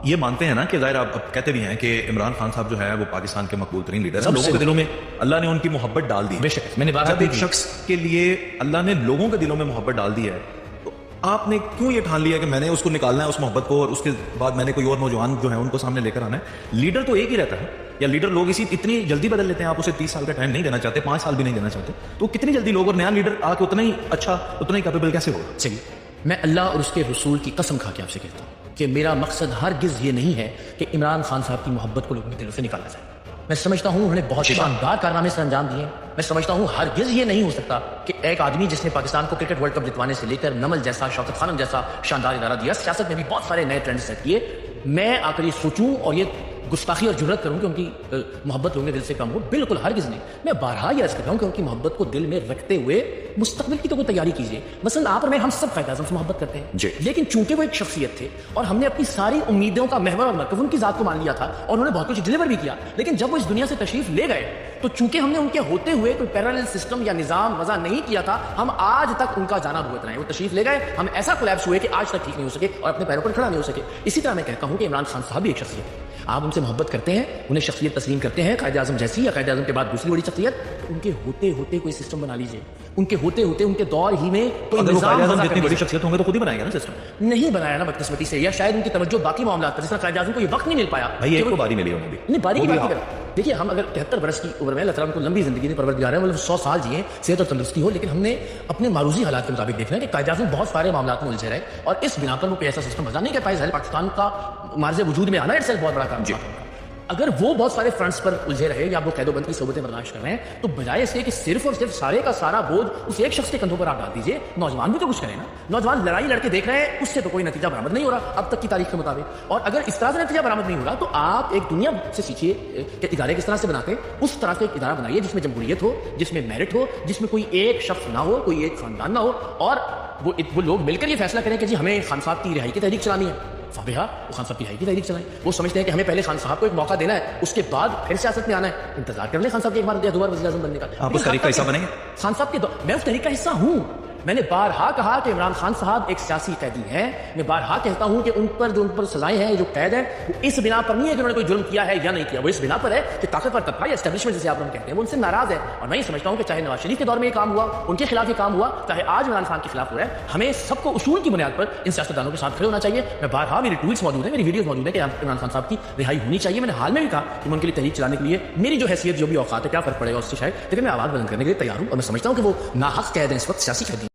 یہ مانتے ہیں نا کہ ظاہر آپ کہتے بھی ہیں کہ عمران خان صاحب جو ہے وہ پاکستان کے مقبول ترین لیڈر ہیں، لوگوں کے دلوں میں اللہ نے ان کی محبت ڈال دی. بے شک میں نے بات جب ایک شخص کے لیے اللہ نے لوگوں کے دلوں میں محبت ڈال دی ہے تو آپ نے کیوں یہ ٹھان لیا کہ میں نے اس کو نکالنا ہے اس محبت کو، اور اس کے بعد میں نے کوئی اور نوجوان جو ہے ان کو سامنے لے کر آنا ہے؟ لیڈر تو ایک ہی رہتا ہے، یا لیڈر لوگ اتنی جلدی بدل لیتے ہیں؟ آپ اسے 30 سال کا ٹائم نہیں دینا چاہتے، 5 سال بھی نہیں دینا چاہتے، تو کتنی جلدی لوگ اور نیا لیڈر آ کے اتنا ہی اچھا اتنا ہی کیپیبل کیسے ہوگا؟ چلیے میں اللہ اور اس کے رسول کی قسم کھا کے آپ سے کہتا ہوں کہ میرا مقصد ہرگز یہ نہیں ہے کہ عمران خان صاحب کی محبت کو لوگوں کے دلوں سے نکالا جائے. میں سمجھتا ہوں انہوں نے بہت شاندار کارنامے سے انجام دیے ہیں. میں سمجھتا ہوں ہرگز یہ نہیں ہو سکتا کہ ایک آدمی جس نے پاکستان کو کرکٹ ورلڈ کپ جتوانے سے لے کر نمل جیسا، شوکت خانم جیسا شاندار ادارہ دیا، سیاست میں بھی بہت سارے نئے ٹرینڈ سیٹ کیے، میں آ کر یہ سوچوں اور یہ گستاخی اور جرت کروں کہ ان کی محبت لوگوں کے دل سے کم ہو، بالکل ہرگز نہیں. میں بارہا یہ عرض کر رہا ہوں کہ ان کی محبت کو دل میں رکھتے ہوئے مستقبل کی تو کوئی تیاری کیجیے. مثلا آپ اور میں، ہم سب قائد اعظم سے محبت کرتے ہیں جی، لیکن چونکہ وہ ایک شخصیت تھے اور ہم نے اپنی ساری امیدوں کا محور اور مرکز ان کی ذات کو مان لیا تھا اور انہوں نے بہت کچھ ڈلیور بھی کیا، لیکن جب وہ اس دنیا سے تشریف لے گئے تو چونکہ ہم نے ان کے ہوتے ہوئے کوئی پیرالل سسٹم یا نظام وضع نہیں کیا تھا، ہم آج تک ان کا جانا بھگت رہے ہیں. وہ تشریف لے گئے، ہم ایسا کولیپس ہوئے کہ آج تک ٹھیک نہیں ہو سکے اور اپنے پیروں پر کھڑا نہیں ہو سکے. اسی طرح میں کہتا ہوں کہ عمران خان صاحب بھی ایک شخصیت ہے. آپ ان سے محبت کرتے ہیں، انہیں شخصیت تسلیم کرتے ہیں، قائد اعظم جیسی یا قائد اعظم کے بعد دوسری بڑی شخصیت، ان کے ہوتے ہوتے کوئی سسٹم بنا لیجیے. ان کے ہوتے ہوتے ان کے دور ہی میں کوئی نظام جتنی بڑی شخصیت ہوں گے تو خود ہی بنائے گا نا سسٹم. نہیں بنایا نا بدقسمتی سے، یا شاید ان کی توجہ باقی معاملات پر، جس طرح قائد اعظم کو یہ وقت نہیں مل پایا. بھائی ایک کو باری ملی انہیں بھی نہیں، باری کی بات نہیں کرا. دیکھیے ہم اگر 73 برس کی عمر میں اللہ تعالیٰ کو لمبی زندگی نے پروردگار ہے، مطلب 100 سال جیے، صحت اور تندرستی ہو، لیکن ہم نے اپنے معروضی حالات کے مطابق دیکھنا ہے کہ قائد اعظم بہت سارے معاملات میں الجھے رہے اور اس بنا پر وہ کوئی ایسا سسٹم وضع نہیں کر پائے. پاکستان کا مارز وجود میں آنا اٹسیلف بہت بڑا کام ہے. اگر وہ بہت سارے فرنٹس پر الجھے رہے یا وہ قید و بند کی صحبتیں برداشت کر رہے ہیں تو بجائے اس کے کہ صرف اور صرف سارے کا سارا بوجھ اس ایک شخص کے کندھوں پر آپ ڈال دیجیے، نوجوان بھی تو کچھ کریں نا. نوجوان لڑائی لڑ کے دیکھ رہے ہیں، اس سے تو کوئی نتیجہ برآمد نہیں ہو رہا اب تک کی تاریخ کے مطابق. اور اگر اس طرح سے نتیجہ برآمد نہیں ہو رہا تو آپ ایک دنیا سے سیکھیے کہ ادارے کس طرح سے بناتے ہیں. اس طرح سے ایک ادارہ بنائیے جس میں جمہوریت ہو، جس میں میرٹ ہو، جس میں کوئی ایک شخص نہ ہو، کوئی ایک خاندان نہ ہو، اور وہ لوگ مل کر یہ فیصلہ کریں کہ جی ہمیں خان صاحب کی رہائی کی تحریک چلانی ہے. فابہا وہ خان صاحب کی رہائی کی تحریک چلائیں. وہ سمجھتے ہیں کہ ہمیں پہلے خان صاحب کو ایک موقع دینا ہے، اس کے بعد پھر سیاست میں آنا ہے. انتظار کر لیں خان صاحب کے ایک بار یا دو بار وزیر اعظم بننے کا. آپ اس تحریک کا حصہ بنیں گے؟ خان صاحب کے میں اس تحریک کا حصہ ہوں. میں نے بارہا کہا کہ عمران خان صاحب ایک سیاسی قیدی ہیں. میں بارہا کہتا ہوں کہ ان پر سزائیں ہیں، جو قید ہے وہ اس بنا پر نہیں ہے کہ انہوں نے کوئی جرم کیا ہے یا نہیں کیا، وہ اس بنا پر ہے کہ طاقتور طبقہ یا اسٹیبلشمنٹ جسے آپ لوگ کہتے ہیں وہ ان سے ناراض ہے. اور میں یہ سمجھتا ہوں کہ چاہے نواز شریف کے دور میں یہ کام ہوا، ان کے خلاف یہ کام ہوا، چاہے آج عمران خان کے خلاف ہو رہا ہے، ہمیں سب کو اصول کی بنیاد پر ان سیاستدانوں کے ساتھ کھڑے ہونا چاہیے. میں بارہا، میری ٹویٹس موجود ہیں، میری ویڈیوز موجود ہیں کہ عمران خان صاحب کی رہائی ہونی چاہیے. میں نے حال میں بھی کہا کہ میں ان کے لیے تحریک چلانے کے لیے میری جو حیثیت جو بھی اوقات ہے کیا فرق پڑے گا اس سے شاید، لیکن میں آواز بلند کرنے کے لیے تیار ہوں. اور میں سمجھتا ہوں کہ وہ ناحق قید ہیں، اس وقت سیاسی قید ہیں.